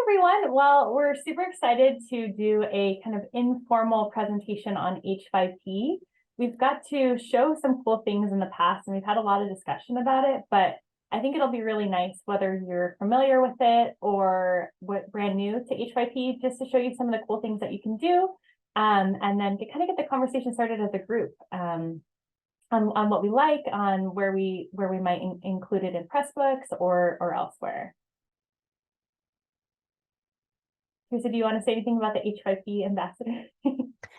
everyone. Well, we're super excited to do a kind of informal presentation on H5P. We've got to show some cool things in the past, and we've had a lot of discussion about it, but I think it'll be really nice whether you're familiar with it or brand new to H5P, just to show you some of the cool things that you can do, and then to kind of get the conversation started as a group on what we like, on where we might include it in press books or elsewhere. Theresa, do you want to say anything about the H5P ambassador?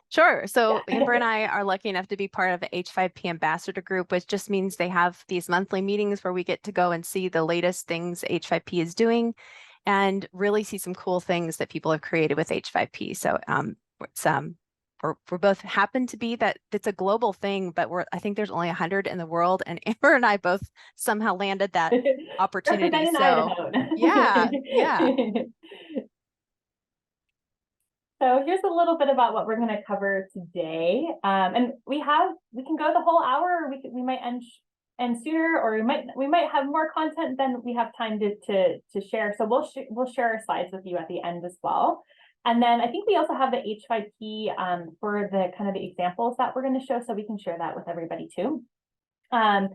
Sure. So Yeah. Amber and I are lucky enough to be part of the H5P ambassador group, which just means they have these monthly meetings where we get to go and see the latest things H5P is doing and really see some cool things that people have created with H5P. So we're both happen to be that it's a global thing, but I think there's only 100 in the world, and Amber and I both somehow landed that opportunity. Representing So Idaho. yeah. So here's a little bit about what we're going to cover today. And we can go the whole hour, or we might end sooner, or we might have more content than we have time to share. So we'll share our slides with you at the end as well. And then I think we also have the H5P for the kind of the examples that we're going to show, so we can share that with everybody too. But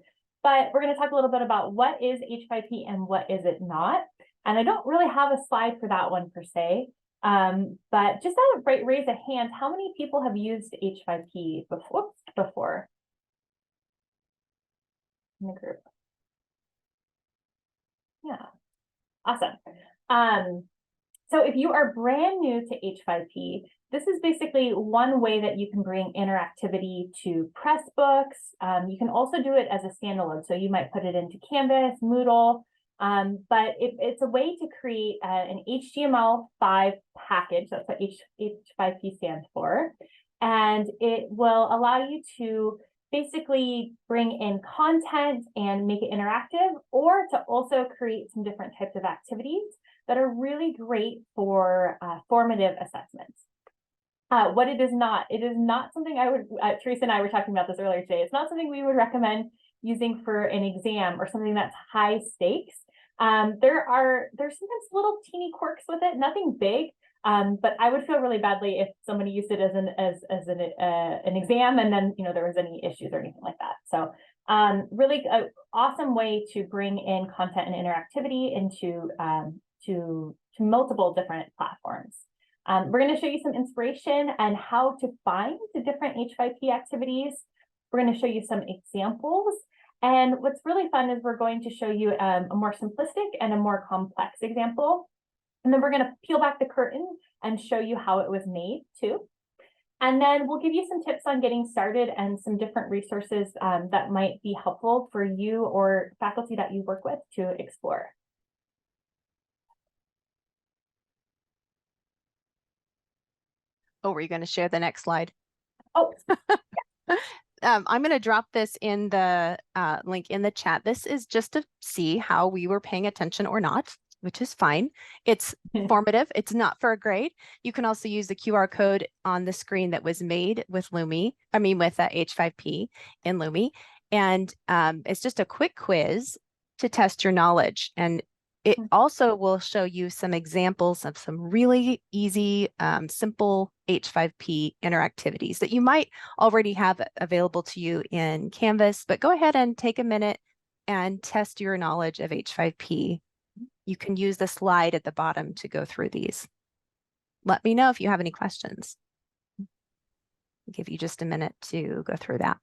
we're going to talk a little bit about what is H5P and what is it not. And I don't really have a slide for that one per se. But just raise a hand, how many people have used H5P before in the group? Yeah, awesome. So if you are brand new to H5P, this is basically one way that you can bring interactivity to press books. You can also do it as a standalone. So you might put it into Canvas, Moodle, but it's a way to create an HTML5 package. That's what H5P stands for. And it will allow you to basically bring in content and make it interactive, or to also create some different types of activities that are really great for formative assessments. What it is not something I would, Theresa and I were talking about this earlier today, it's not something we would recommend using for an exam or something that's high stakes. There's sometimes little teeny quirks with it, nothing big, but I would feel really badly if somebody used it as an exam and then there was any issues or anything like that. So really an awesome way to bring in content and interactivity into to multiple different platforms. We're going to show you some inspiration and how to find the different H5P activities. We're going to show you some examples. And what's really fun is we're going to show you a more simplistic and a more complex example. And then we're going to peel back the curtain and show you how it was made too. And then we'll give you some tips on getting started and some different resources that might be helpful for you or faculty that you work with to explore. Oh, were you going to share the next slide? Oh, yeah. I'm going to drop this in the link in the chat. This is just to see how we were paying attention or not, which is fine. It's formative. It's not for a grade. You can also use the QR code on the screen that was made with with H5P in Lumi. And it's just a quick quiz to test your knowledge. And it also will show you some examples of some really easy, simple H5P interactivities that you might already have available to you in Canvas, but go ahead and take a minute and test your knowledge of H5P. You can use the slide at the bottom to go through these. Let me know if you have any questions. I'll give you just a minute to go through that.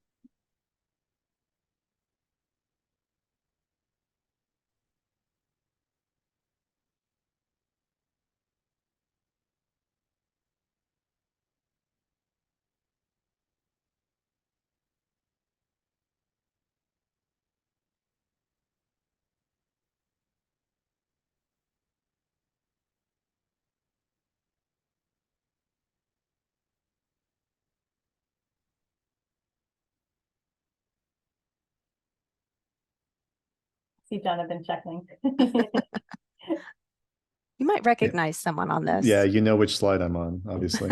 See Jonathan checking. You might recognize someone on this. Yeah, you know which slide I'm on, obviously.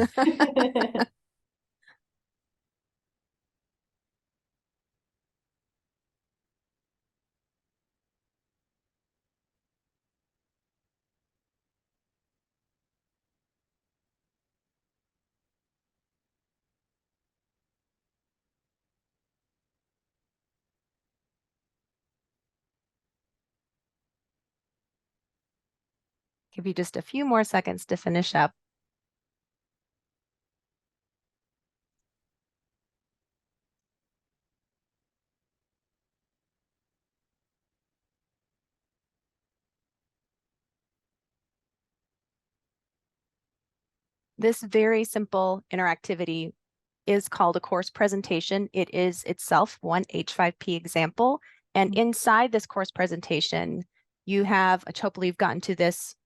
Give you just a few more seconds to finish up. This very simple interactivity is called a course presentation. It is itself one H5P example. And inside this course presentation, you have, hopefully you've gotten to this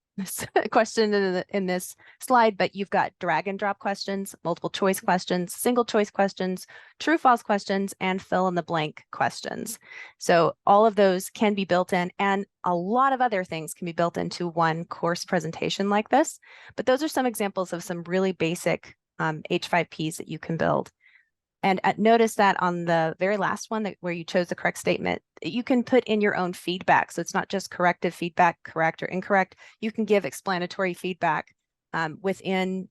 question in this slide, but you've got drag and drop questions, multiple choice questions, single choice questions, true false questions, and fill in the blank questions. So all of those can be built in, and a lot of other things can be built into one course presentation like this. But those are some examples of some really basic H5Ps that you can build. And notice that on the very last one where you chose the correct statement, you can put in your own feedback. So it's not just corrective feedback, correct or incorrect. You can give explanatory feedback within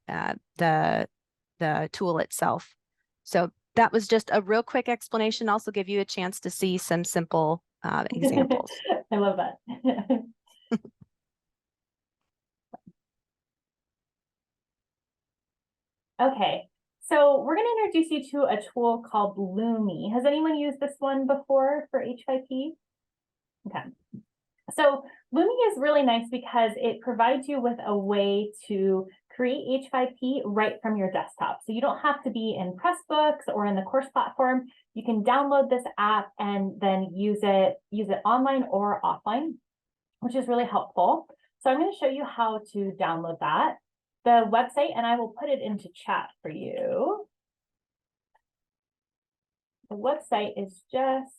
the tool itself. So that was just a real quick explanation. Also give you a chance to see some simple examples. I love that. Okay. So we're going to introduce you to a tool called Lumi. Has anyone used this one before for H5P? Okay. So Lumi is really nice because it provides you with a way to create H5P right from your desktop. So you don't have to be in Pressbooks or in the course platform. You can download this app and then use it online or offline, which is really helpful. So I'm going to show you how to download that. The website, and I will put it into chat for you. The website is just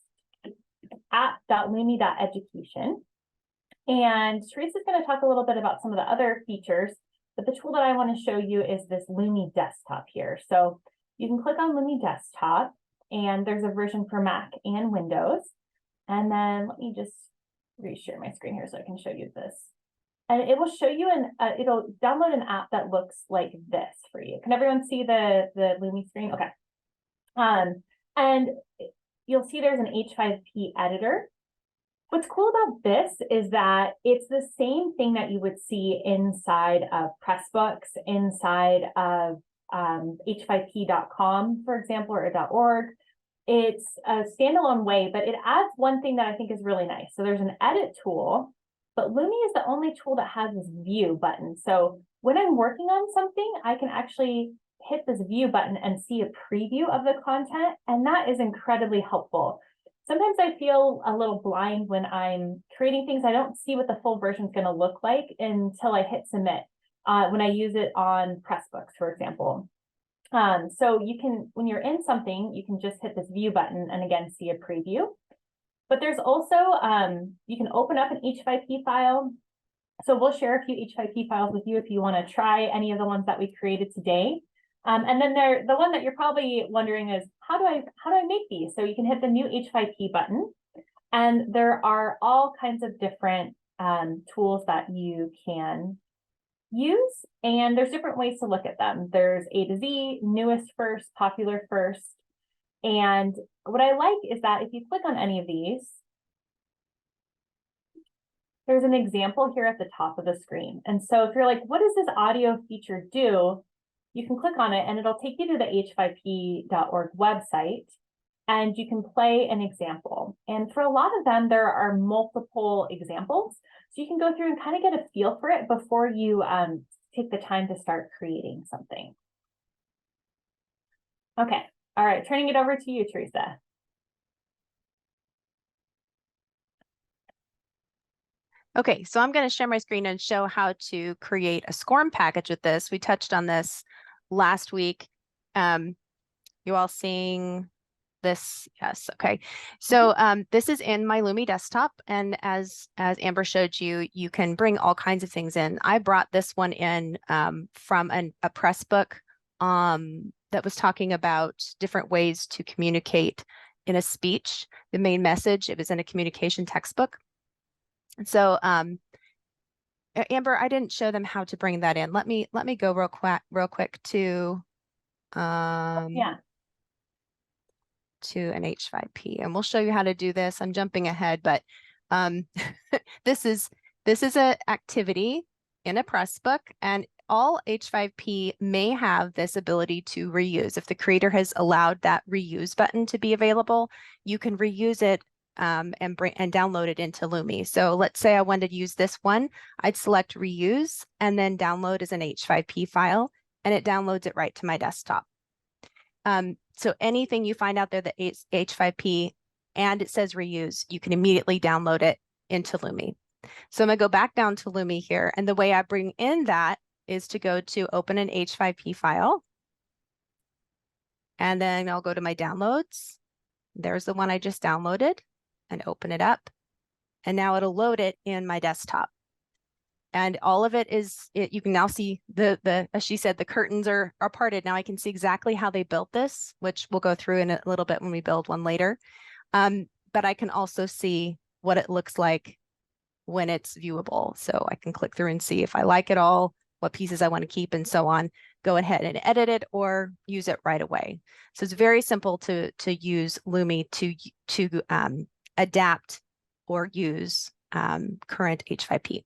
app.lumi.education. And Theresa is going to talk a little bit about some of the other features, but the tool that I want to show you is this Lumi desktop here. So you can click on Lumi desktop, and there's a version for Mac and Windows. And then let me just reshare my screen here so I can show you this. And it will show you it'll download an app that looks like this for you. Can everyone see the Lumi screen? Okay. And you'll see there's an H5P editor. What's cool about this is that it's the same thing that you would see inside of Pressbooks, inside of h5p.com, for example, or .org. It's a standalone way, but it adds one thing that I think is really nice. So there's an edit tool, but Lumi is the only tool that has this view button. So when I'm working on something, I can actually hit this view button and see a preview of the content, and that is incredibly helpful. Sometimes I feel a little blind when I'm creating things. I don't see what the full version is going to look like until I hit submit when I use it on Pressbooks, for example. So you can, when you're in something, you can just hit this view button and again, see a preview. But there's also, you can open up an H5P file. So we'll share a few H5P files with you if you want to try any of the ones that we created today. And then the one that you're probably wondering is, how do I make these? So you can hit the new H5P button, and there are all kinds of different tools that you can use, and there's different ways to look at them. There's A to Z, newest first, popular first. And what I like is that if you click on any of these, there's an example here at the top of the screen. And so if you're like, what does this audio feature do? You can click on it and it'll take you to the h5p.org website, and you can play an example. And for a lot of them, there are multiple examples. So you can go through and kind of get a feel for it before you take the time to start creating something. Okay. All right. Turning it over to you, Theresa. Okay, so I'm going to share my screen and show how to create a SCORM package with this. We touched on this last week. You all seeing this? Yes. Okay. So this is in my Lumi desktop, and as Amber showed you, you can bring all kinds of things in. I brought this one in from a press book that was talking about different ways to communicate in a speech. The main message, it was in a communication textbook. And so Amber, I didn't show them how to bring that in. Let me go real quick to Yeah. to an H5P, and we'll show you how to do this. I'm jumping ahead, but this is an activity in a press book, and all H5P may have this ability to reuse. If the creator has allowed that reuse button to be available, you can reuse it and download it into Lumi. So let's say I wanted to use this one, I'd select reuse and then download as an H5P file, and it downloads it right to my desktop. So anything you find out there that is H5P and it says reuse, you can immediately download it into Lumi. So I'm gonna go back down to Lumi here, and the way I bring in that is to go to open an H5P file. And then I'll go to my downloads. There's the one I just downloaded, and open it up. And now it'll load it in my desktop. And all of it is, you can now see as she said, the curtains are parted. Now I can see exactly how they built this, which we'll go through in a little bit when we build one later. But I can also see what it looks like when it's viewable. So I can click through and see if I like it all, what pieces I want to keep, and so on. Go ahead and edit it or use it right away. So it's very simple to use Lumi to adapt or use current H5P.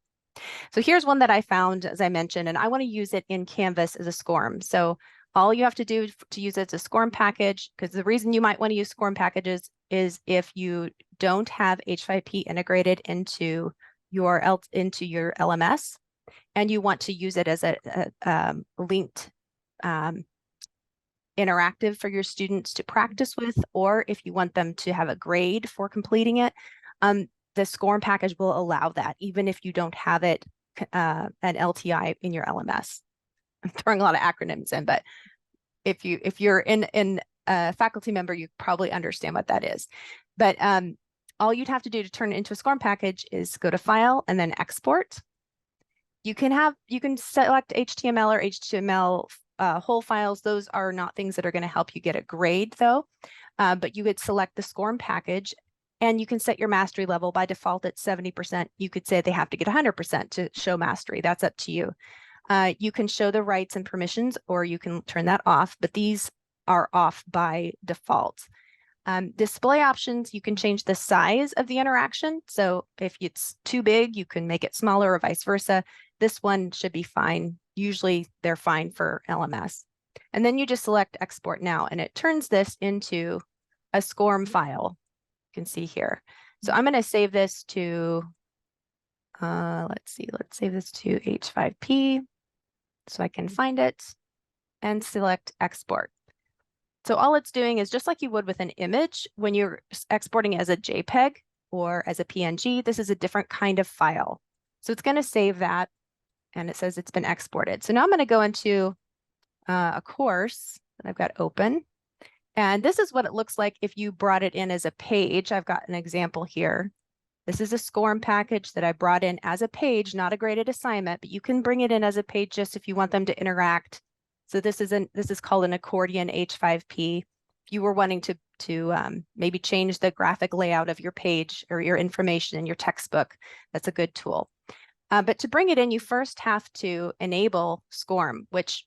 So here's one that I found, as I mentioned, and I want to use it in Canvas as a SCORM. So all you have to do to use it as a SCORM package, because the reason you might want to use SCORM packages is if you don't have H5P integrated into your LMS, and you want to use it as a linked interactive for your students to practice with, or if you want them to have a grade for completing it, the SCORM package will allow that, even if you don't have it an LTI in your LMS. I'm throwing a lot of acronyms in, but if you're in a faculty member, you probably understand what that is. But all you'd have to do to turn it into a SCORM package is go to File and then Export. You can select HTML or HTML whole files. Those are not things that are going to help you get a grade, though. But you could select the SCORM package, and you can set your mastery level. By default, it's 70%. You could say they have to get 100% to show mastery. That's up to you. You can show the rights and permissions, or you can turn that off, but these are off by default. Display options, you can change the size of the interaction. So if it's too big, you can make it smaller or vice versa. This one should be fine. Usually they're fine for LMS. And then you just select Export Now, and it turns this into a SCORM file. You can see here. So I'm going to save this to, let's save this to H5P so I can find it and select Export. So all it's doing is just like you would with an image, when you're exporting it as a JPEG or as a PNG, this is a different kind of file. So it's going to save that, and it says it's been exported. So now I'm going to go into a course that I've got open. And this is what it looks like if you brought it in as a page. I've got an example here. This is a SCORM package that I brought in as a page, not a graded assignment, but you can bring it in as a page just if you want them to interact. So this is called an accordion H5P. If you were wanting to maybe change the graphic layout of your page or your information in your textbook, that's a good tool. But to bring it in, you first have to enable SCORM, which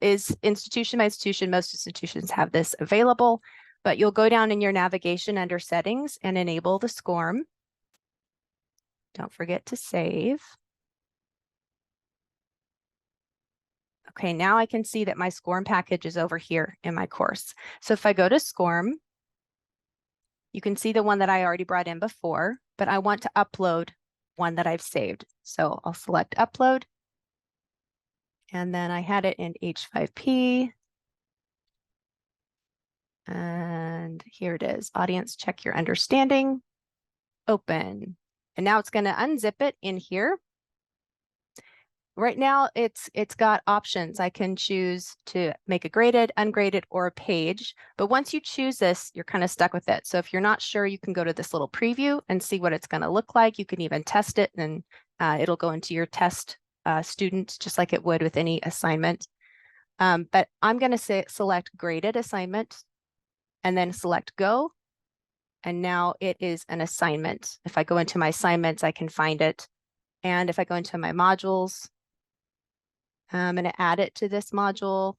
is institution by institution. Most institutions have this available, but you'll go down in your navigation under settings and enable the SCORM. Don't forget to save. Okay, now I can see that my SCORM package is over here in my course. So if I go to SCORM, you can see the one that I already brought in before, but I want to upload one that I've saved. So I'll select Upload. And then I had it in H5P. And here it is. Audience, check your understanding. Open. And now it's going to unzip it in here. Right now, it's got options. I can choose to make a graded, ungraded, or a page. But once you choose this, you're kind of stuck with it. So if you're not sure, you can go to this little preview and see what it's going to look like. You can even test it, and it'll go into your test students, just like it would with any assignment. But I'm going to select graded assignment and then select go. And now it is an assignment. If I go into my assignments, I can find it. And if I go into my modules, I'm going to add it to this module.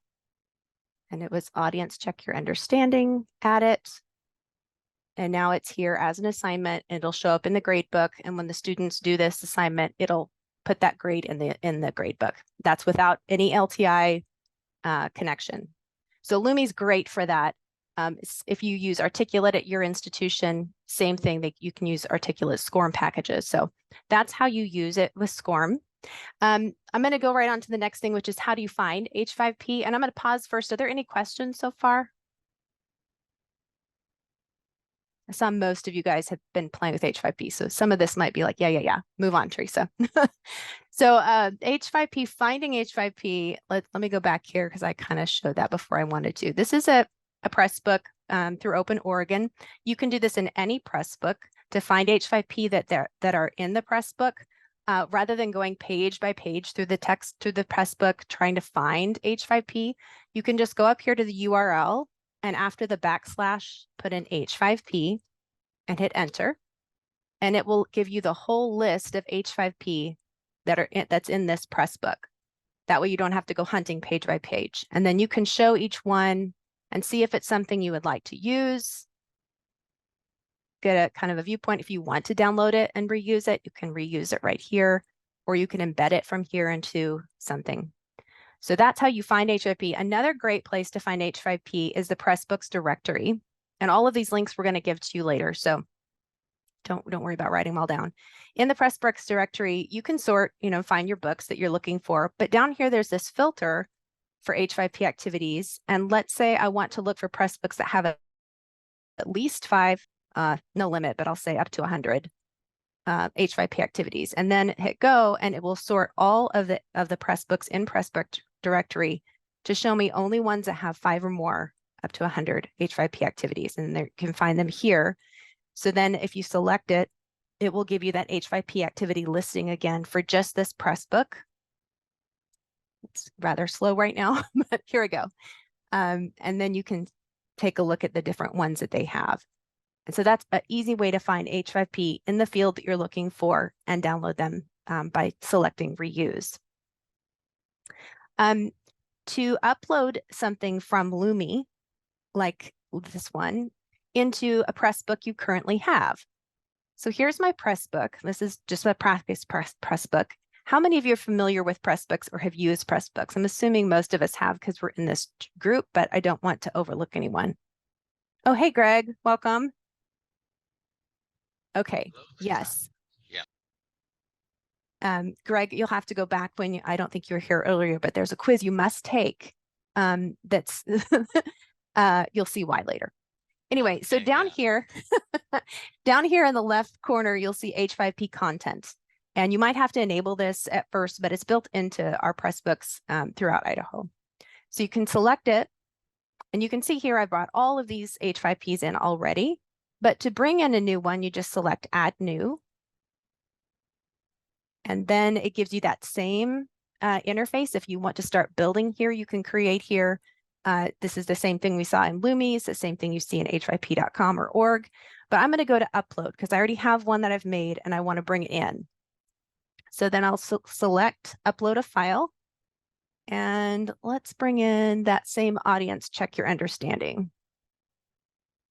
And it was audience, check your understanding, add it. And now it's here as an assignment. It'll show up in the grade book. And when the students do this assignment, it'll put that grade in the grade book. That's without any LTI connection. So Lumi's great for that. If you use Articulate at your institution, same thing, you can use Articulate SCORM packages. So that's how you use it with SCORM. I'm going to go right on to the next thing, which is how do you find H5P? And I'm going to pause first. Are there any questions so far? I saw most of you guys have been playing with H5P, so some of this might be like, yeah. Move on, Theresa. So H5P, finding H5P, let me go back here because I kind of showed that before I wanted to. This is a press book through Open Oregon. You can do this in any press book to find H5P that are in the press book. Rather than going page by page through the text, through the press book, trying to find H5P, you can just go up here to the URL and after the backslash, put in H5P and hit enter. And it will give you the whole list of H5P that's in this press book. That way you don't have to go hunting page by page. And then you can show each one and see if it's something you would like to use. Get a kind of a viewpoint. If you want to download it and reuse it, you can reuse it right here, or you can embed it from here into something. So that's how you find H5P. Another great place to find H5P is the Pressbooks directory. And all of these links we're going to give to you later. So don't worry about writing them all down. In the Pressbooks directory, you can sort, find your books that you're looking for. But down here, there's this filter for H5P activities. And let's say I want to look for Pressbooks that have at least 5, no limit, but I'll say up to 100 H5P activities. And then hit go, and it will sort all of the Pressbooks in Pressbook directory to show me only ones that have 5 or more up to 100 H5P activities. And you can find them here. So then if you select it, it will give you that H5P activity listing again for just this Pressbook. It's rather slow right now, but here we go. And then you can take a look at the different ones that they have. And so that's an easy way to find H5P in the field that you're looking for and download them by selecting reuse. To upload something from Lumi, like this one, into a Pressbook you currently have. So here's my Pressbook. This is just a practice Pressbook. How many of you are familiar with Pressbooks or have used Pressbooks? I'm assuming most of us have because we're in this group, but I don't want to overlook anyone. Oh, hey, Greg, welcome. Okay, yes. Yeah. Greg, you'll have to go back when I don't think you were here earlier, but there's a quiz you must take that's, you'll see why later. Anyway, so down here, down here in the left corner, you'll see H5P content. And you might have to enable this at first, but it's built into our Pressbooks throughout Idaho. So you can select it, and you can see here I brought all of these H5Ps in already. But to bring in a new one, you just select Add New. And then it gives you that same interface. If you want to start building here, you can create here. This is the same thing we saw in Lumi. It's the same thing you see in h5p.com or org. But I'm going to go to Upload because I already have one that I've made and I want to bring it in. So then I'll select Upload a File. And let's bring in that same audience, check your understanding.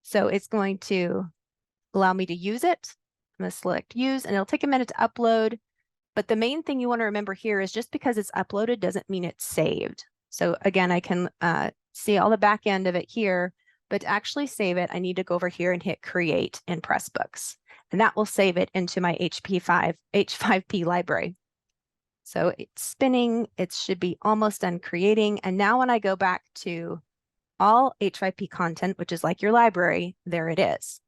So it's going to allow me to use it. I'm going to select Use, and it'll take a minute to upload. But the main thing you want to remember here is just because it's uploaded doesn't mean it's saved. So again, I can see all the back end of it here, but to actually save it, I need to go over here and hit Create in Pressbooks. And that will save it into my H5P library. So it's spinning, it should be almost done creating. And now when I go back to all H5P content, which is like your library, there it is.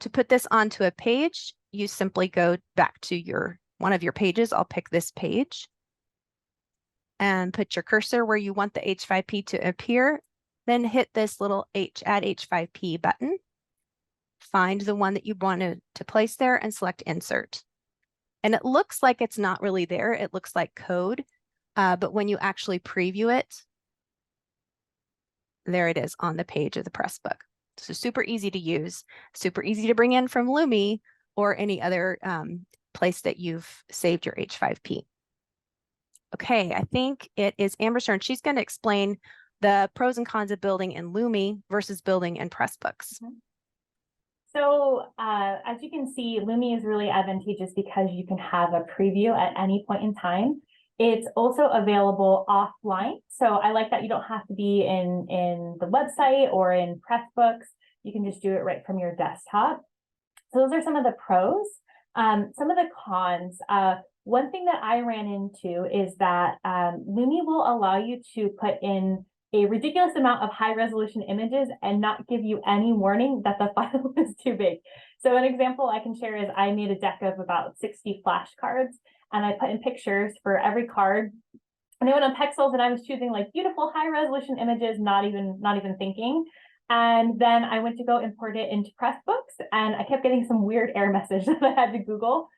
To put this onto a page, you simply go back to one of your pages. I'll pick this page and put your cursor where you want the H5P to appear. Then hit this little Add H5P button. Find the one that you want to place there and select Insert. And it looks like it's not really there. It looks like code, but when you actually preview it, there it is on the page of the Pressbook. So super easy to use, super easy to bring in from Lumi or any other place that you've saved your H5P. Okay, I think it is Amber's turn. She's going to explain the pros and cons of building in Lumi versus building in Pressbooks. So as you can see, Lumi is really advantageous because you can have a preview at any point in time. It's also available offline. So I like that you don't have to be in the website or in Pressbooks. You can just do it right from your desktop. So those are some of the pros. Some of the cons, one thing that I ran into is that Lumi will allow you to put in a ridiculous amount of high resolution images and not give you any warning that the file is too big. So an example I can share is I made a deck of about 60 flashcards and I put in pictures for every card. And I went on Pexels and I was choosing like beautiful high resolution images, not even thinking. And then I went to go import it into Pressbooks and I kept getting some weird error message that I had to Google.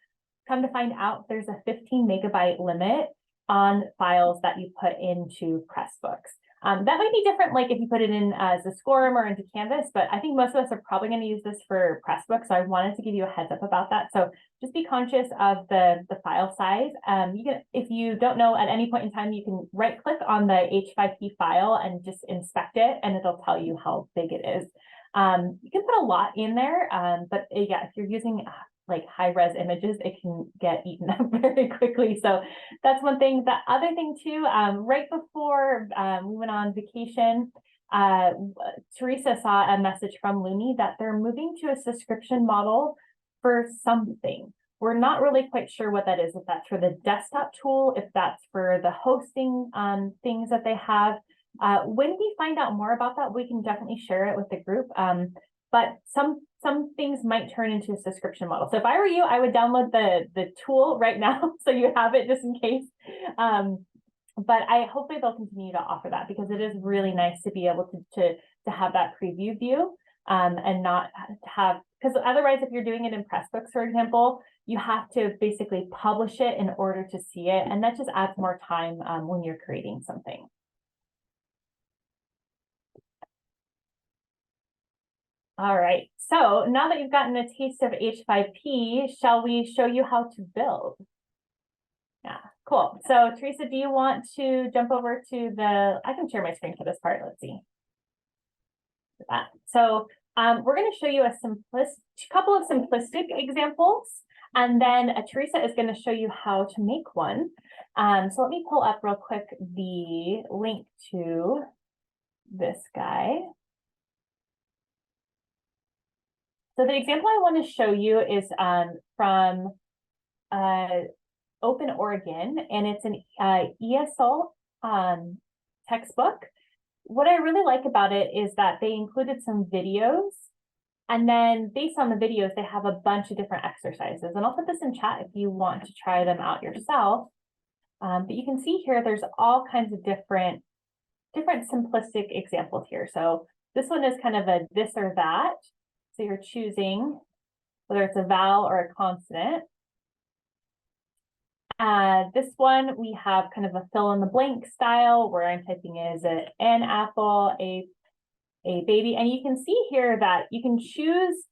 Come to find out there's a 15 megabyte limit on files that you put into Pressbooks. That might be different, like if you put it in as a SCORM or into Canvas, but I think most of us are probably going to use this for Pressbooks. So I wanted to give you a heads up about that. So just be conscious of the file size. You can, if you don't know, at any point in time, you can right click on the H5P file and just inspect it, and it'll tell you how big it is. You can put a lot in there, but yeah, if you're using like high res images, it can get eaten up very quickly. So that's one thing. The other thing too, right before we went on vacation, Theresa saw a message from Lumi that they're moving to a subscription model for something. We're not really quite sure what that is, if that's for the desktop tool, if that's for the hosting things that they have. When we find out more about that, we can definitely share it with the group. But some things might turn into a subscription model. So if I were you, I would download the tool right now so you have it just in case. But hopefully they'll continue to offer that because it is really nice to be able to have that preview view and not have, because otherwise if you're doing it in Pressbooks, for example, you have to basically publish it in order to see it. And that just adds more time when you're creating something. All right, so now that you've gotten a taste of H5P, shall we show you how to build? Yeah, cool. So Theresa, do you want to jump over to I can share my screen for this part, let's see. So we're gonna show you a couple of simplistic examples, and then Theresa is gonna show you how to make one. So let me pull up real quick the link to this guy. So the example I want to show you is from Open Oregon, and it's an ESL textbook. What I really like about it is that they included some videos, and then based on the videos, they have a bunch of different exercises. And I'll put this in chat if you want to try them out yourself. But you can see here, there's all kinds of different simplistic examples here. So this one is kind of a this or that. So you're choosing whether it's a vowel or a consonant. This one, we have kind of a fill in the blank style where I'm typing is an apple, a baby. And you can see here that you can choose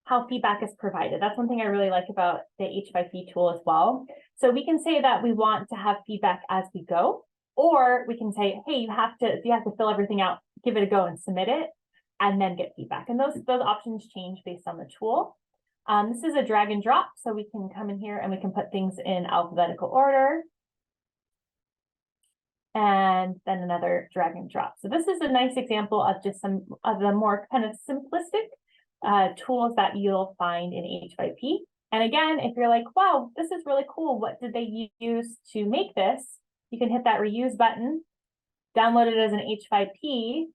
how feedback is provided. That's one thing I really like about the H5P tool as well. So we can say that we want to have feedback as we go, or we can say, hey, you have to fill everything out, give it a go and submit it, and then get feedback. And those options change based on the tool. This is a drag and drop, so we can come in here and we can put things in alphabetical order. And then another drag and drop. So this is a nice example of just some of the more kind of simplistic tools that you'll find in H5P. And again, if you're like, wow, this is really cool, what did they use to make this? You can hit that reuse button, download it as an H5P,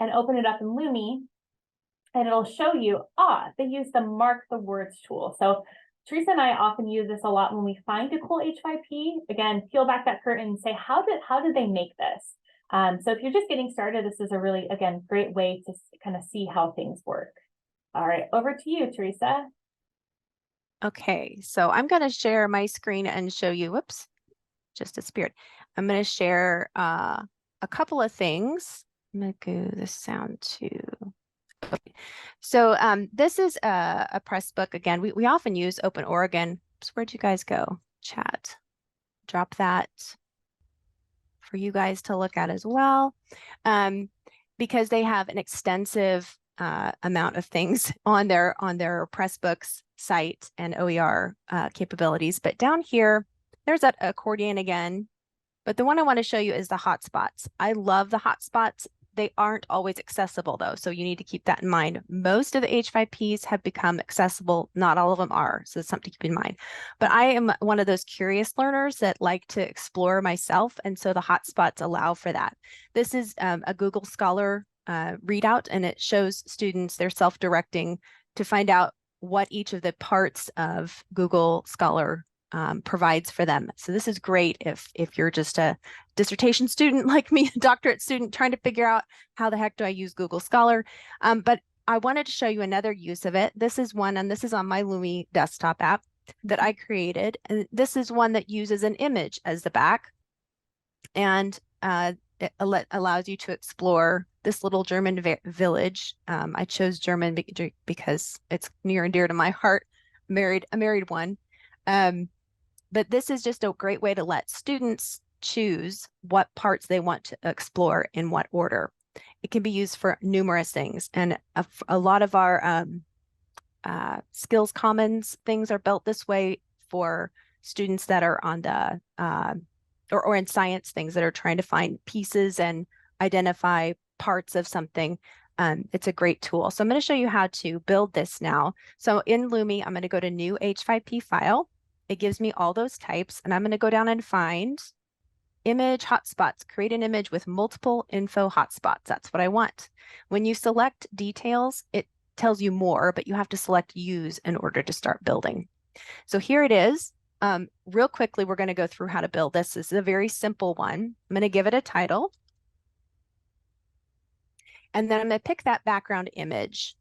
and open it up in Lumi, and it'll show you, they use the mark the words tool. So Theresa and I often use this a lot when we find a cool H5P. Again, peel back that curtain and say, how did they make this? So if you're just getting started, this is a really, again, great way to kind of see how things work. All right, over to you, Theresa. Okay, so I'm going to share my screen and show you, whoops, just disappeared. I'm going to share a couple of things. I'm going to go the sound to. Okay. So this is a press book. Again, we often use Open Oregon. So where'd you guys go? Chat. Drop that for you guys to look at as well. Because they have an extensive amount of things on their Pressbooks site and OER capabilities. But down here, there's that accordion again. But the one I want to show you is the hotspots. I love the hotspots. They aren't always accessible though, so you need to keep that in mind. Most of the H5Ps have become accessible. Not all of them are, so it's something to keep in mind. But I am one of those curious learners that like to explore myself, and so the hotspots allow for that. This is a Google Scholar readout, and it shows students, they're self-directing to find out what each of the parts of Google Scholar provides for them. So this is great if you're just a dissertation student like me, a doctorate student trying to figure out how the heck do I use Google Scholar. But I wanted to show you another use of it. This is one, and this is on my Lumi desktop app that I created. And this is one that uses an image as the back. And it allows you to explore this little German village. I chose German because it's near and dear to my heart. A married one. But this is just a great way to let students choose what parts they want to explore in what order. It can be used for numerous things. And a lot of our Skills Commons things are built this way for students that are on the, or in science things that are trying to find pieces and identify parts of something. It's a great tool. So I'm going to show you how to build this now. So in Lumi, I'm going to go to new H5P file. It gives me all those types, and I'm going to go down and find image hotspots, create an image with multiple info hotspots. That's what I want. When you select details, it tells you more, but you have to select use in order to start building. So here it is. Real quickly, we're going to go through how to build this. This is a very simple one. I'm going to give it a title. And then I'm going to pick that background image.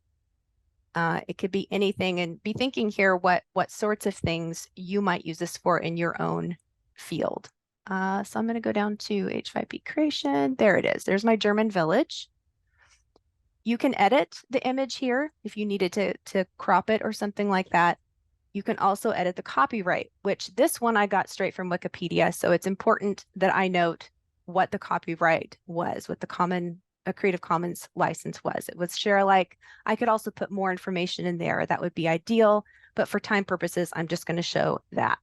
It could be anything, and be thinking here what sorts of things you might use this for in your own field. So I'm going to go down to H5P creation. There it is. There's my German village. You can edit the image here if you needed to crop it or something like that. You can also edit the copyright, which this one I got straight from Wikipedia. So it's important that I note what the copyright was, what the Creative Commons license was. It was share alike. I could also put more information in there. That would be ideal, but for time purposes, I'm just going to show that.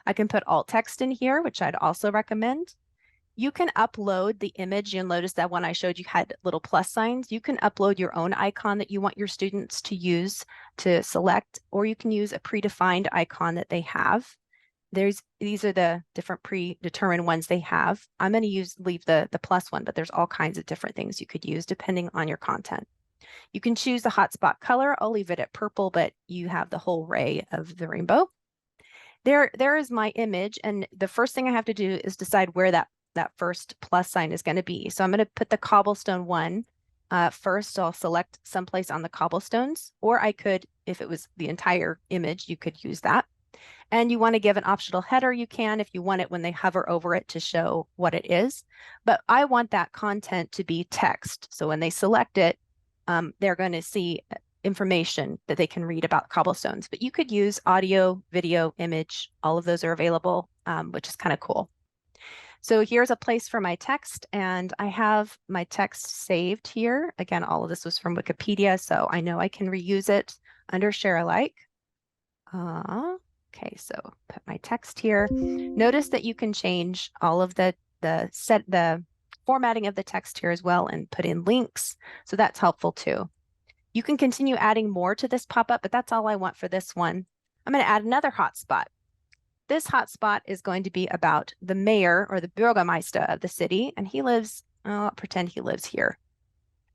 I can put alt text in here, which I'd also recommend. You can upload the image. You'll notice that when I showed you had little plus signs. You can upload your own icon that you want your students to use to select, or you can use a predefined icon that they have. These are the different predetermined ones they have. I'm going to leave the plus one, but there's all kinds of different things you could use depending on your content. You can choose the hotspot color. I'll leave it at purple, but you have the whole array of the rainbow. There is my image, and the first thing I have to do is decide where that first plus sign is going to be. So I'm going to put the cobblestone one first. I'll select someplace on the cobblestones, or I could, if it was the entire image, you could use that. And you want to give an optional header, you can if you want it when they hover over it to show what it is. But I want that content to be text. So when they select it, they're going to see information that they can read about cobblestones. But you could use audio, video, image. All of those are available, which is kind of cool. So here's a place for my text, and I have my text saved here. Again, all of this was from Wikipedia, so I know I can reuse it under share alike. Okay, so put my text here. Notice that you can change all of the formatting of the text here as well and put in links. So that's helpful too. You can continue adding more to this pop-up, but that's all I want for this one. I'm going to add another hotspot. This hotspot is going to be about the mayor or the Bürgermeister of the city, and he lives, I'll pretend he lives here.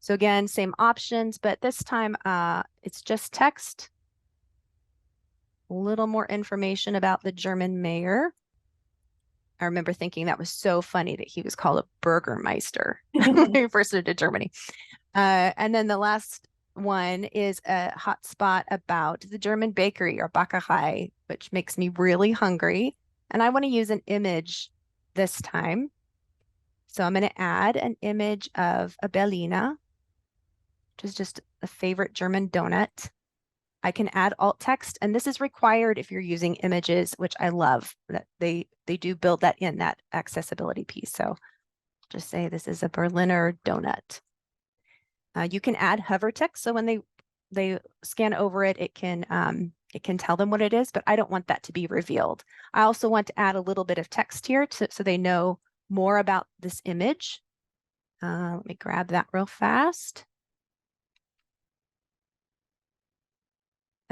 So again, same options, but this time it's just text. A little more information about the German mayor. I remember thinking that was so funny that he was called a Bürgermeister when he first moved to Germany. And then the last one is a hotspot about the German bakery or Bäckerei, which makes me really hungry. And I want to use an image this time. So I'm going to add an image of a Berliner, which is just a favorite German donut. I can add alt text, and this is required if you're using images, which I love that they do build that in that accessibility piece. So just say this is a Berliner donut. You can add hover text, so when they scan over it, it can tell them what it is, but I don't want that to be revealed. I also want to add a little bit of text here so they know more about this image. Let me grab that real fast.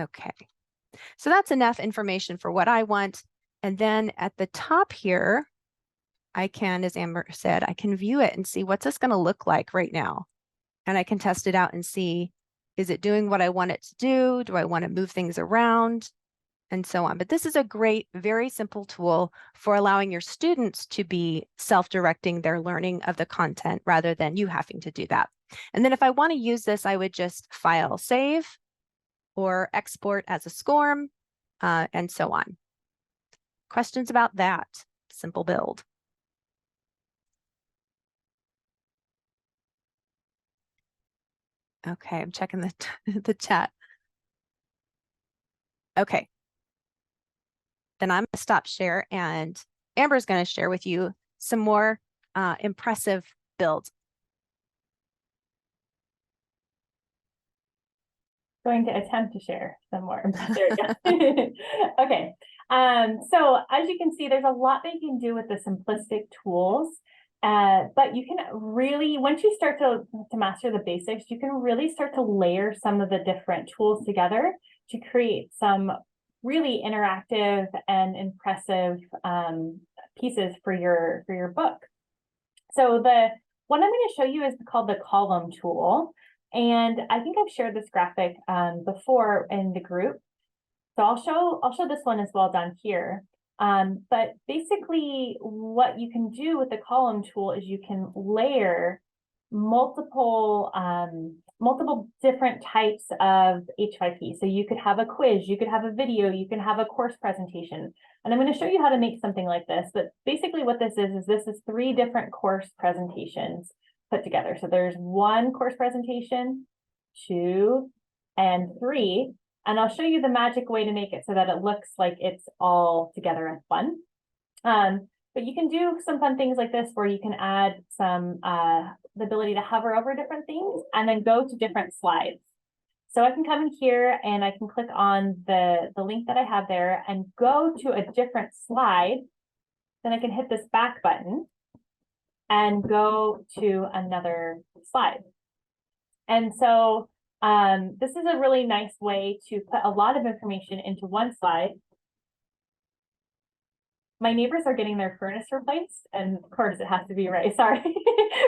Okay, so that's enough information for what I want. And then at the top here, I can, as Amber said, I can view it and see what's this going to look like right now. And I can test it out and see, is it doing what I want it to do? Do I want to move things around? And so on. But this is a great, very simple tool for allowing your students to be self-directing their learning of the content rather than you having to do that. And then if I want to use this, I would just file save or export as a SCORM, and so on. Questions about that simple build? Okay, I'm checking the chat. Okay. Then I'm going to stop share, and Amber's going to share with you some more impressive builds. Going to attempt to share some more. There we go. Okay. So as you can see, there's a lot that you can do with the simplistic tools. But you can really, once you start to master the basics, you can really start to layer some of the different tools together to create some really interactive and impressive pieces for your book. So the one I'm going to show you is called the column tool. And I think I've shared this graphic before in the group. So I'll show this one as well down here. But basically what you can do with the column tool is you can layer multiple different types of H5P. So you could have a quiz, you could have a video, you can have a course presentation. And I'm going to show you how to make something like this. But basically what this is 3 different course presentations put together. So there's 1 course presentation, 2, and 3. And I'll show you the magic way to make it so that it looks like it's all together as one. But you can do some fun things like this where you can add some the ability to hover over different things and then go to different slides. So I can come in here and I can click on the link that I have there and go to a different slide. Then I can hit this back button and go to another slide. And so this is a really nice way to put a lot of information into one slide. My neighbors are getting their furnace replaced, and of course it has to be right, sorry,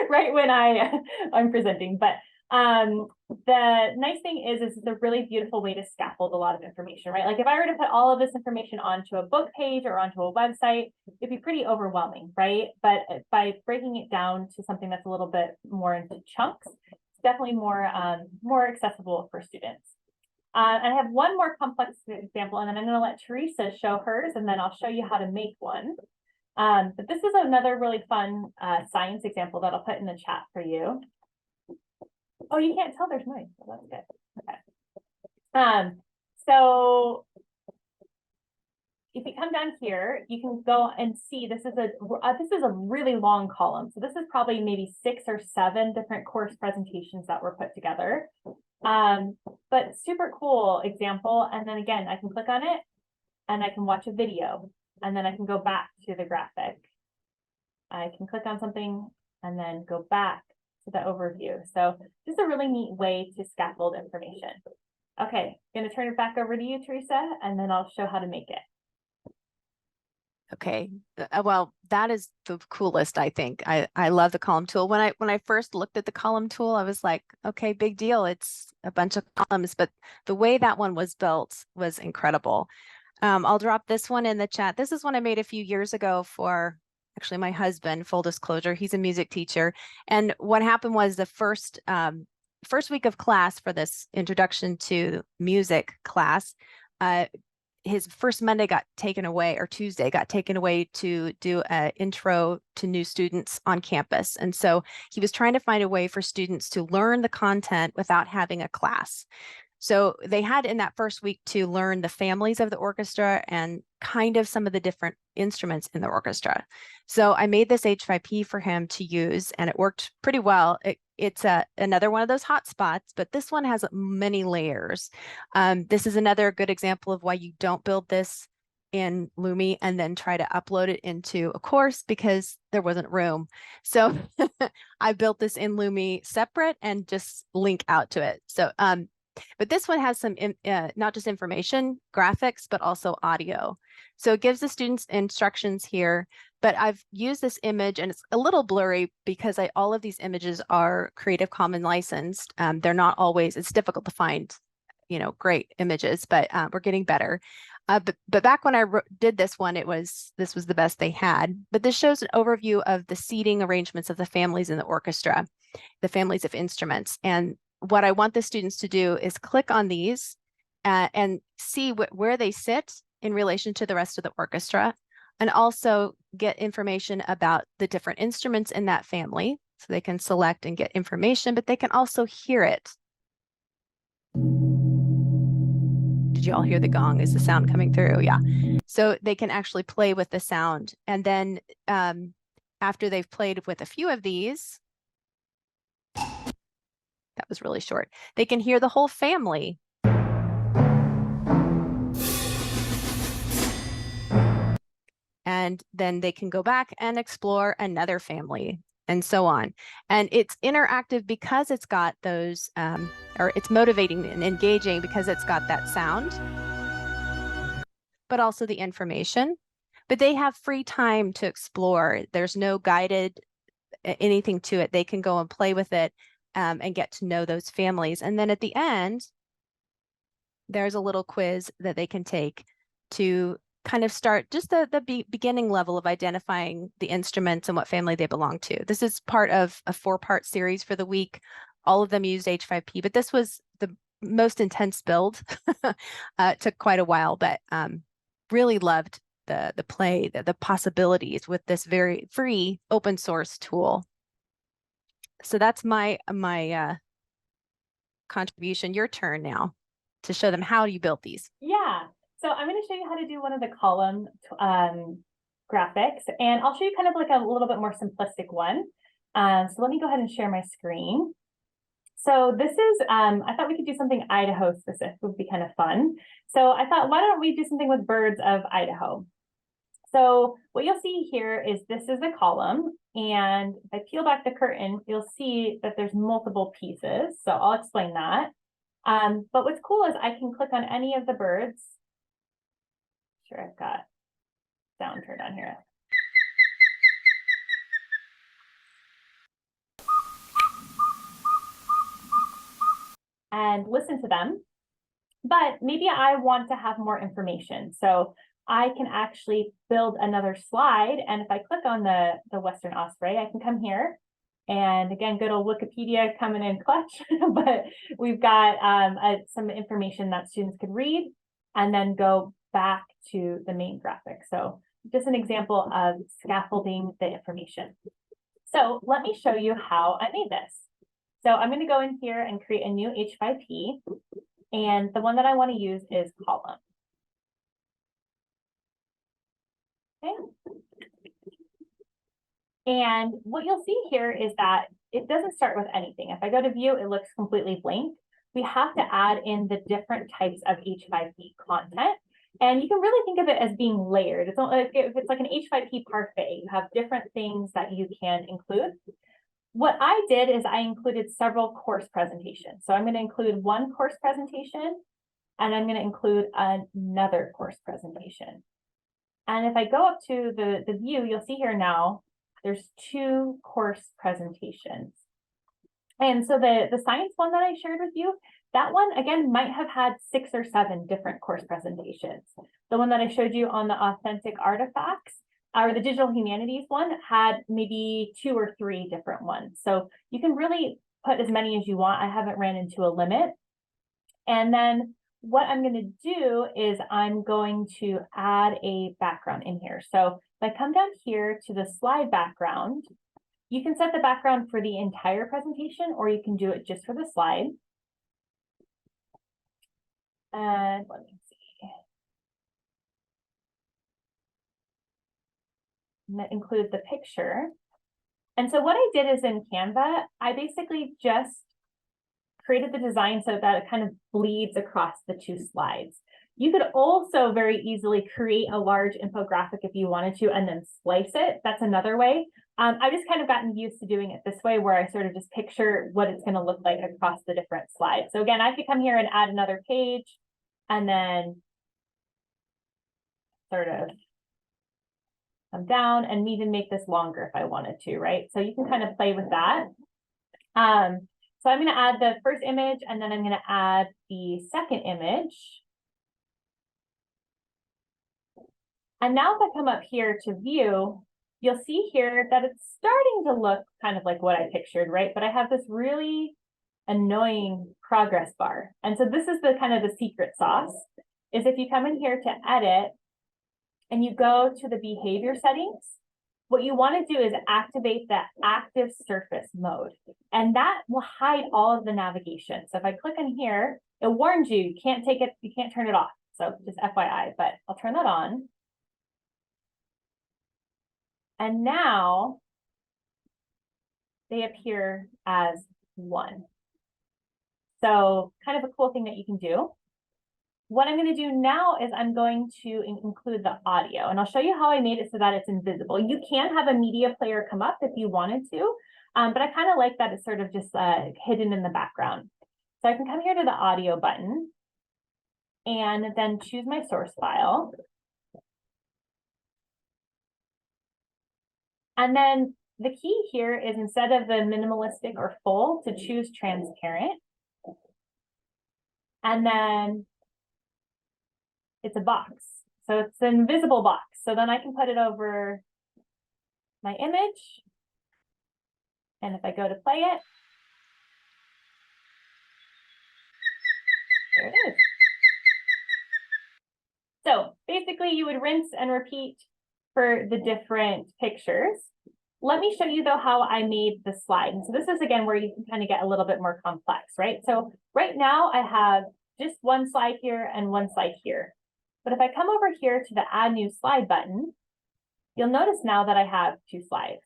right when I'm presenting. But the nice thing is it's a really beautiful way to scaffold a lot of information, right? Like if I were to put all of this information onto a book page or onto a website, it'd be pretty overwhelming, right? But by breaking it down to something that's a little bit more into chunks, it's definitely more accessible for students. I have one more complex example, and then I'm going to let Theresa show hers, and then I'll show you how to make one. But this is another really fun science example that I'll put in the chat for you. Oh, you can't tell there's noise. So that's good. Okay. So if you come down here, you can go and see this is a really long column. So this is probably maybe 6 or 7 different course presentations that were put together. But super cool example. And then again, I can click on it and I can watch a video, and then I can go back to the graphic. I can click on something and then go back to the overview. So just a really neat way to scaffold information. Okay, I'm going to turn it back over to you, Theresa, and then I'll show how to make it. Okay, well, that is the coolest, I think. I love the column tool. When I first looked at the column tool, I was like, okay, big deal. It's a bunch of columns, but the way that one was built was incredible. I'll drop this one in the chat. This is one I made a few years ago for actually my husband, full disclosure. He's a music teacher. And what happened was the first week of class for this introduction to music class, his first Monday got taken away, or Tuesday got taken away to do an intro to new students on campus. And so he was trying to find a way for students to learn the content without having a class. So they had in that first week to learn the families of the orchestra and kind of some of the different instruments in the orchestra. So I made this H5P for him to use, and it worked pretty well. it's another one of those hot spots, but this one has many layers. This is another good example of why you don't build this in Lumi and then try to upload it into a course because there wasn't room. So I built this in Lumi separate and just link out to it. So, but this one has some, not just information, graphics, but also audio. So it gives the students instructions here, but I've used this image and it's a little blurry because all of these images are Creative Commons licensed. They're not always, it's difficult to find, great images, but we're getting better. But back when I did this one, this was the best they had. But this shows an overview of the seating arrangements of the families in the orchestra, the families of instruments. And what I want the students to do is click on these and see where they sit in relation to the rest of the orchestra, and also get information about the different instruments in that family. So they can select and get information, but they can also hear it. Did you all hear the gong? Is the sound coming through? Yeah. So they can actually play with the sound. And then after they've played with a few of these, that was really short, they can hear the whole family. And then they can go back and explore another family and so on. And it's interactive because it's got those, or it's motivating and engaging because it's got that sound, but also the information. But they have free time to explore. There's no guided anything to it. They can go and play with it and get to know those families. And then at the end, there's a little quiz that they can take to kind of start just the beginning level of identifying the instruments and what family they belong to. This is part of a 4-part series for the week. All of them used H5P, but this was the most intense build. It took quite a while, but really loved the play, the possibilities with this very free open source tool. So that's my contribution. Your turn now to show them how you built these. Yeah. So I'm going to show you how to do one of the column graphics, and I'll show you kind of like a little bit more simplistic one. So let me go ahead and share my screen. So this is, I thought we could do something Idaho specific, would be kind of fun. So I thought, why don't we do something with birds of Idaho? So what you'll see here is this is a column, and if I peel back the curtain, you'll see that there's multiple pieces. So I'll explain that. But what's cool is I can click on any of the birds. Sure, I've got sound turned on here. And listen to them. But maybe I want to have more information. So I can actually build another slide. And if I click on the Western Osprey, I can come here. And again, good old Wikipedia coming in clutch, but we've got some information that students could read and then go back to the main graphic. So just an example of scaffolding the information. So let me show you how I made this. So I'm going to go in here and create a new H5P. And the one that I want to use is column. Okay. And what you'll see here is that it doesn't start with anything. If I go to view, it looks completely blank. We have to add in the different types of H5P content. And you can really think of it as being layered. It's if it's like an H5P parfait, you have different things that you can include. What I did is I included several course presentations. So I'm going to include one course presentation, and I'm going to include another course presentation. And if I go up to the view, you'll see here now, there's 2 course presentations. And so the science one that I shared with you, that one, again, might have had 6 or 7 different course presentations. The one that I showed you on the authentic artifacts, or the digital humanities one, had maybe 2 or 3 different ones. So you can really put as many as you want. I haven't ran into a limit. And then what I'm going to do is I'm going to add a background in here. So if I come down here to the slide background, you can set the background for the entire presentation, or you can do it just for the slide. And let me see. I'm going to include the picture. And so what I did is in Canva, I basically just created the design so that it kind of bleeds across the two slides. You could also very easily create a large infographic if you wanted to, and then slice it. That's another way. I've just kind of gotten used to doing it this way, where I sort of just picture what it's going to look like across the different slides. So again, I could come here and add another page and then sort of come down and even make this longer if I wanted to, right? So you can kind of play with that. So I'm going to add the first image, and then I'm going to add the second image. And now if I come up here to view, you'll see here that it's starting to look kind of like what I pictured, right? But I have this really annoying progress bar. And so this is the kind of the secret sauce, is if you come in here to edit and you go to the behavior settings, what you want to do is activate that active surface mode. And that will hide all of the navigation. So if I click on here, it warns you, you can't take it, you can't turn it off. So just FYI, but I'll turn that on. And now they appear as one. So kind of a cool thing that you can do. What I'm going to do now is I'm going to include the audio, and I'll show you how I made it so that it's invisible. You can have a media player come up if you wanted to, but I kind of like that it's sort of just hidden in the background. So I can come here to the audio button and then choose my source file. And then the key here is, instead of the minimalistic or full, to choose transparent. And then it's a box. So it's an invisible box. So then I can put it over my image. And if I go to play it, there it is. So basically you would rinse and repeat for the different pictures. Let me show you though how I made the slide. And so this is again where you can kind of get a little bit more complex, right? So right now I have just one slide here and one slide here. But if I come over here to the add new slide button, you'll notice now that I have two slides.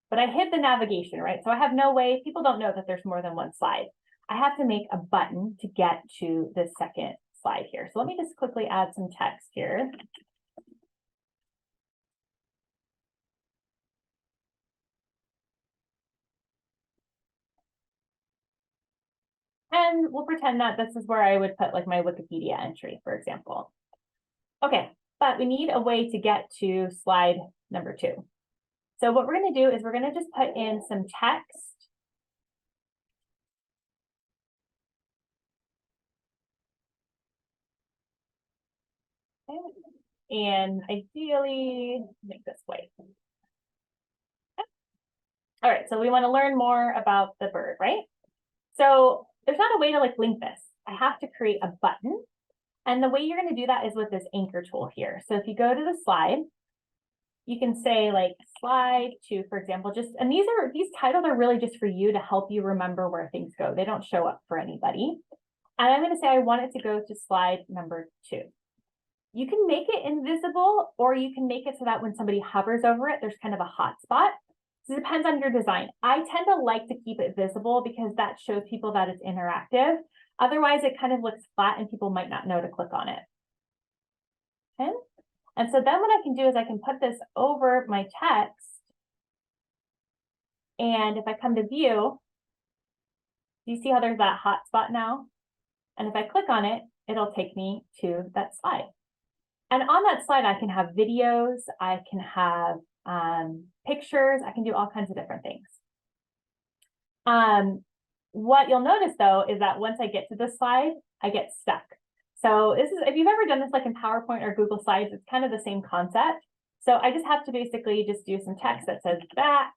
But I hid the navigation, right? So I have no way, people don't know that there's more than one slide. I have to make a button to get to the second slide here. So let me just quickly add some text here. And we'll pretend that this is where I would put like my Wikipedia entry, for example. Okay, but we need a way to get to slide number 2. So what we're going to do is we're going to just put in some text. Okay. And ideally make this white. Okay. All right, so we want to learn more about the bird, right? So there's not a way to like link this. I have to create a button. And the way you're going to do that is with this anchor tool here. So if you go to the slide, you can say like slide 2, for example, and these titles are really just for you to help you remember where things go. They don't show up for anybody. And I'm going to say I want it to go to slide number 2. You can make it invisible, or you can make it so that when somebody hovers over it, there's kind of a hot spot. So it depends on your design. I tend to like to keep it visible because that shows people that it's interactive. Otherwise, it kind of looks flat and people might not know to click on it. Okay. And so then what I can do is I can put this over my text. And if I come to view, do you see how there's that hot spot now? And if I click on it, it'll take me to that slide. And on that slide, I can have videos, I can have pictures, I can do all kinds of different things. What you'll notice though, is that once I get to this slide, I get stuck. So this is, if you've ever done this like in PowerPoint or Google Slides, it's kind of the same concept. So I just have to basically just do some text that says back.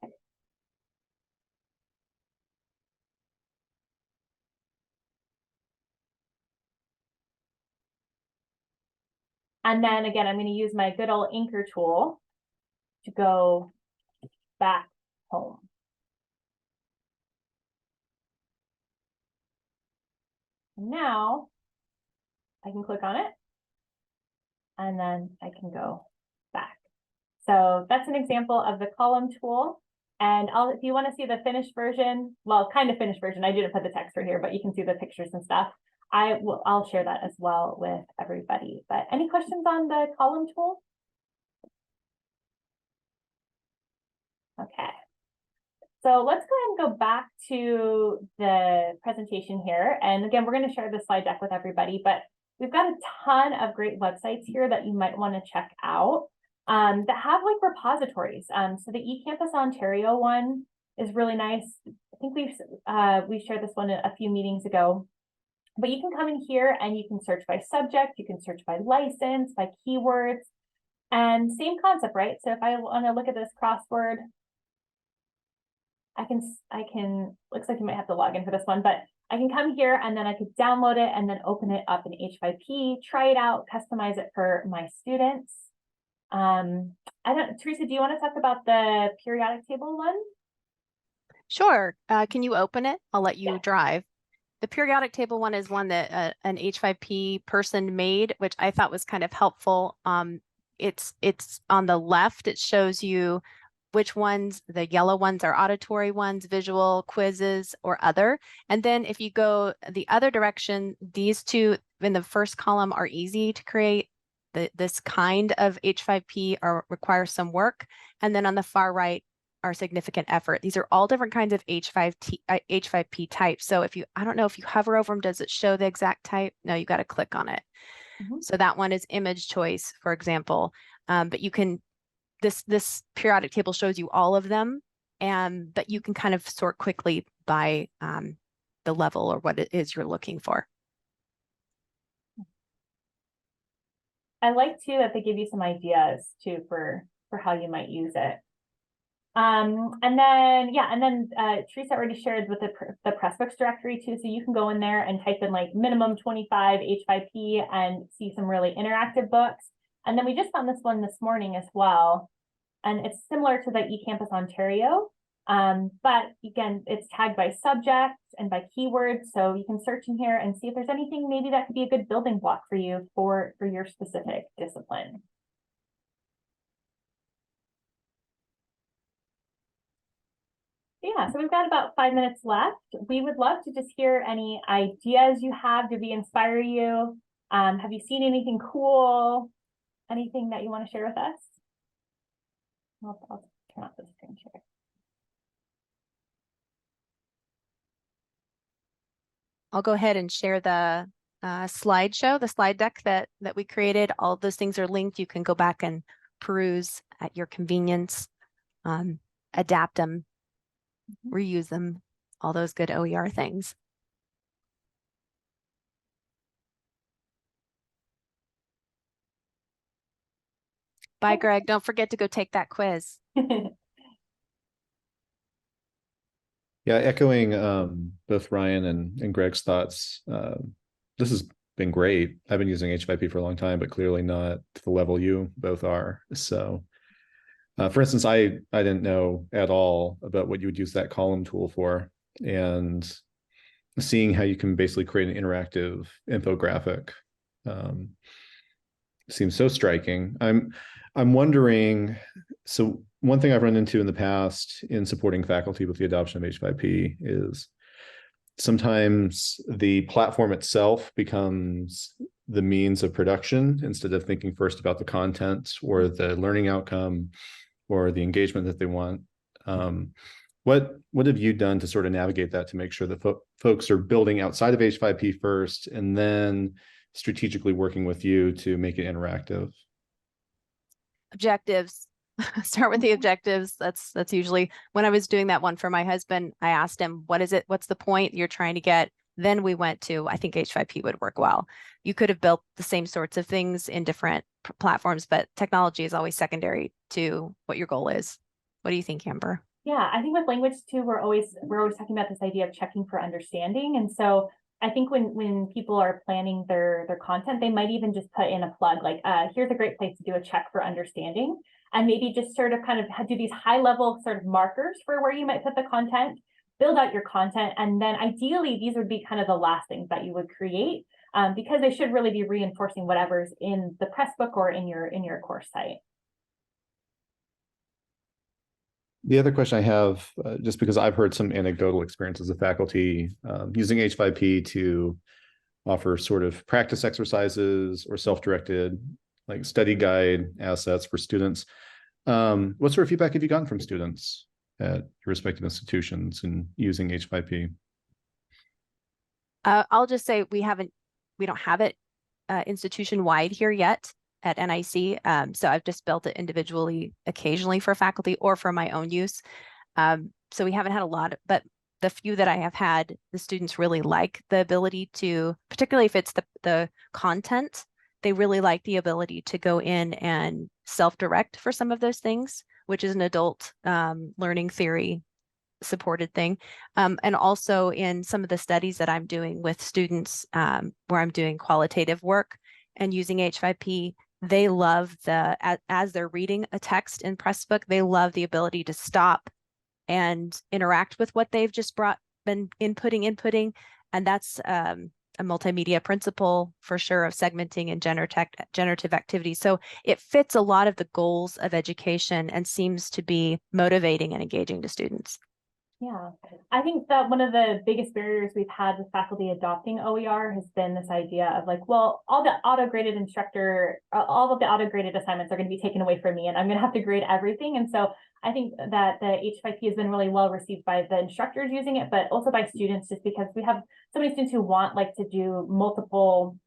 And then again, I'm going to use my good old anchor tool to go back home. Now I can click on it and then I can go back. So that's an example of the column tool. And if you want to see the finished version, well, kind of finished version, I didn't put the text right here, but you can see the pictures and stuff. I'll share that as well with everybody. But any questions on the column tool? Okay. So let's go ahead and go back to the presentation here. And again, we're going to share the slide deck with everybody, but we've got a ton of great websites here that you might want to check out that have like repositories. So the eCampus Ontario one is really nice. I think we shared this one a few meetings ago. But you can come in here and you can search by subject, you can search by license, by keywords, and same concept, right? So if I want to look at this crossword, I can, looks like you might have to log in for this one, but I can come here and then I could download it and then open it up in H5P, try it out, customize it for my students. Theresa, do you want to talk about the periodic table one? Sure. Can you open it? I'll let you drive. The periodic table one is one that an H5P person made, which I thought was kind of helpful. It's on the left. It shows you which ones, the yellow ones are auditory ones, visual, quizzes, or other. And then if you go the other direction, these two in the first column are easy to create. This kind of H5P requires some work. And then on the far right are significant effort. These are all different kinds of H5P types. So I don't know if you hover over them, does it show the exact type? No, you got to click on it. So that one is image choice, for example. But you can, this periodic table shows you all of them, but you can kind of sort quickly by the level or what it is you're looking for. I like too that they give you some ideas too for how you might use it. And then Theresa already shared with the Pressbooks directory too, so you can go in there and type in like minimum 25 H5P and see some really interactive books. And then we just found this one this morning as well, and it's similar to the eCampus Ontario, but again, it's tagged by subject and by keywords, so you can search in here and see if there's anything maybe that could be a good building block for you for your specific discipline. Yeah, so we've got about 5 minutes left. We would love to just hear any ideas you have. Did we inspire you? Have you seen anything cool? Anything that you want to share with us? I'll turn off the screen share. I'll go ahead and share the slideshow, the slide deck that we created. All of those things are linked. You can go back and peruse at your convenience, adapt them, reuse them, all those good OER things. Bye, Greg. Don't forget to go take that quiz. Yeah, echoing both Ryan and Greg's thoughts. This has been great. I've been using H5P for a long time, but clearly not to the level you both are. So for instance, I didn't know at all about what you would use that column tool for, and seeing how you can basically create an interactive infographic seems so striking. I'm wondering, so one thing I've run into in the past in supporting faculty with the adoption of H5P is sometimes the platform itself becomes the means of production instead of thinking first about the content or the learning outcome or the engagement that they want. What have you done to sort of navigate that to make sure that folks are building outside of H5P first and then strategically working with you to make it interactive? Objectives. Start with the objectives. That's usually when I was doing that one for my husband, I asked him, what is it? What's the point you're trying to get? Then we went to, I think H5P would work well. You could have built the same sorts of things in different platforms, but technology is always secondary to what your goal is. What do you think, Amber? Yeah, I think with language too, we're always talking about this idea of checking for understanding. And so I think when people are planning their content, they might even just put in a plug like, here's a great place to do a check for understanding, and maybe just sort of kind of do these high level sort of markers for where you might put the content, build out your content, and then ideally these would be kind of the last things that you would create, because they should really be reinforcing whatever's in the press book or in your course site. The other question I have, just because I've heard some anecdotal experiences of faculty using H5P to offer sort of practice exercises or self-directed like study guide assets for students. What sort of feedback have you gotten from students at your respective institutions in using H5P? I'll just say we don't have it institution-wide here yet at NIC. So I've just built it individually, occasionally for faculty or for my own use. So we haven't had a lot, but the few that I have had, the students really like the ability to, particularly if it's the content, they really like the ability to go in and self-direct for some of those things, which is an adult learning theory supported thing. And also in some of the studies that I'm doing with students where I'm doing qualitative work and using H5P, they love as they're reading a text in Pressbook, they love the ability to stop and interact with what they've just been inputting. And that's a multimedia principle for sure of segmenting and generative activity. So it fits a lot of the goals of education and seems to be motivating and engaging to students. Yeah, I think that one of the biggest barriers we've had with faculty adopting OER has been this idea of like, well, all the auto-graded all of the auto-graded assignments are going to be taken away from me and I'm going to have to grade everything. And so I think that the H5P has been really well received by the instructors using it, but also by students, just because we have so many students who want like to do multiple,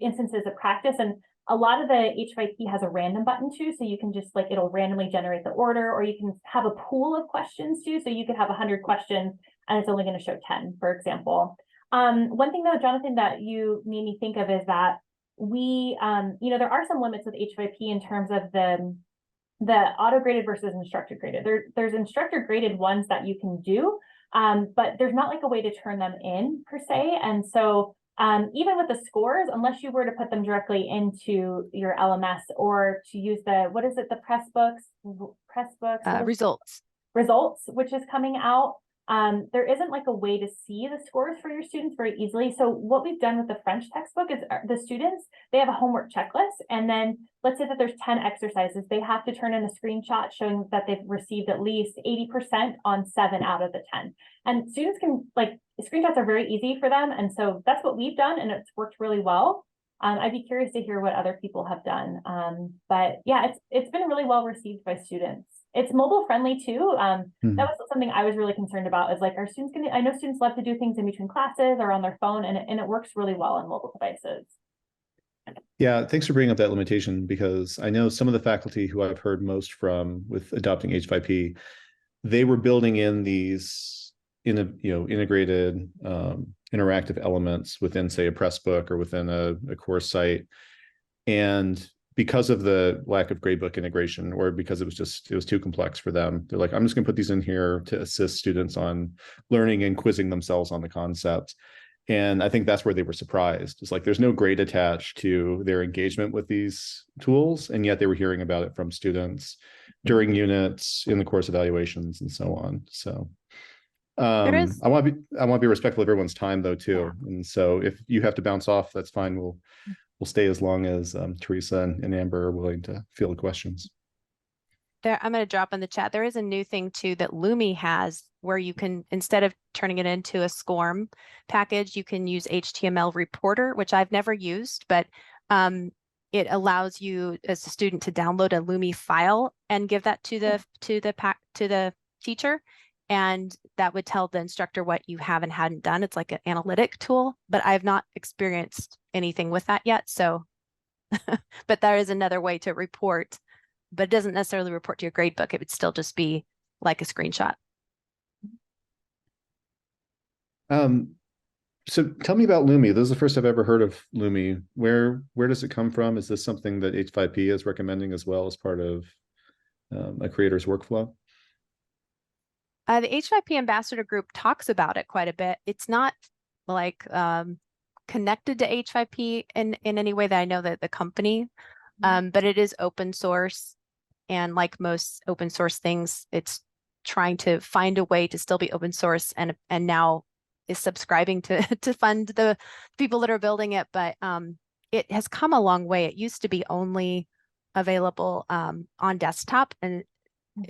instances of practice. And a lot of the H5P has a random button too, so you can just like, it'll randomly generate the order, or you can have a pool of questions too. So you could have 100 questions and it's only going to show 10, for example. One thing though, Jonathan, that you made me think of is that we, there are some limits with H5P in terms of the auto-graded versus instructor-graded. There's instructor-graded ones that you can do, but there's not like a way to turn them in per se. And so even with the scores, unless you were to put them directly into your LMS or to use the results, which is coming out, there isn't like a way to see the scores for your students very easily. So what we've done with the French textbook is the students, they have a homework checklist. And then let's say that there's 10 exercises. They have to turn in a screenshot showing that they've received at least 80% on 7 out of the 10. And students can screenshots are very easy for them. And so that's what we've done. And it's worked really well. I'd be curious to hear what other people have done. But yeah, it's been really well received by students. It's mobile friendly too. That was something I was really concerned about, is like, are students I know students love to do things in between classes or on their phone, and it works really well on mobile devices. Yeah, thanks for bringing up that limitation, because I know some of the faculty who I've heard most from with adopting H5P, they were building in these integrated interactive elements within, say, a Pressbook or within a course site. And because of the lack of gradebook integration, or because it was too complex for them, they're like, I'm just going to put these in here to assist students on learning and quizzing themselves on the concept. And I think that's where they were surprised. It's like there's no grade attached to their engagement with these tools, and yet they were hearing about it from students during units, in the course evaluations, and so on. So I want to be respectful of everyone's time though too. Yeah. And so if you have to bounce off, that's fine. We'll stay as long as Theresa and Amber are willing to field questions. I'm going to drop in the chat. There is a new thing too that Lumi has, where you can, instead of turning it into a SCORM package, you can use HTML reporter, which I've never used, but it allows you as a student to download a Lumi file and give that to the teacher. And that would tell the instructor what you have and hadn't done. It's like an analytic tool, but I have not experienced anything with that yet. So, but there is another way to report, but it doesn't necessarily report to your gradebook. It would still just be like a screenshot. So tell me about Lumi. This is the first I've ever heard of Lumi. Where does it come from? Is this something that H5P is recommending as well as part of a creator's workflow? The H5P ambassador group talks about it quite a bit. It's not like connected to H5P in any way that I know that the company, but it is open source. And like most open source things, it's trying to find a way to still be open source, and now is subscribing to fund the people that are building it. But it has come a long way. It used to be only available on desktop, and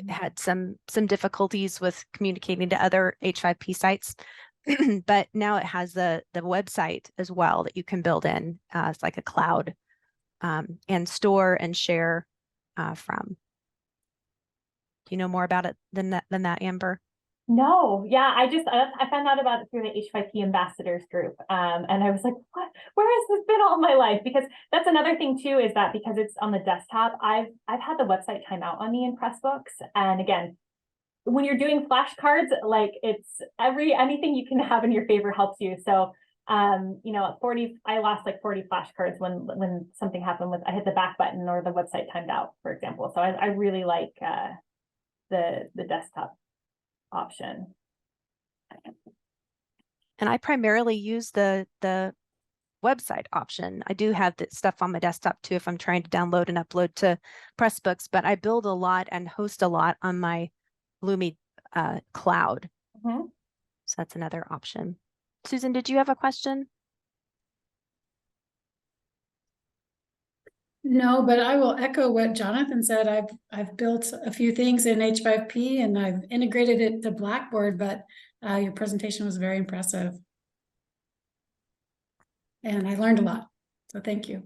had some difficulties with communicating to other H5P sites. But now it has the website as well that you can build in as like a cloud and store and share from. Do you know more about it than that, Amber? No, yeah, I found out about it through the H5P ambassadors group. And I was like, what, where has this been all my life? Because that's another thing too, is that because it's on the desktop, I've had the website timeout on me in Pressbooks. And again, when you're doing flashcards, like it's anything you can have in your favor helps you. So you know, I lost like 40 flashcards when something happened with, I hit the back button or the website timed out, for example. So I really like the desktop option. And I primarily use the website option. I do have the stuff on my desktop too if I'm trying to download and upload to Pressbooks, but I build a lot and host a lot on my Lumi cloud. Mm-hmm. So that's another option. Susan, did you have a question? No, but I will echo what Jonathan said. I've built a few things in H5P and I've integrated it to Blackboard, but your presentation was very impressive. And I learned a lot. So thank you.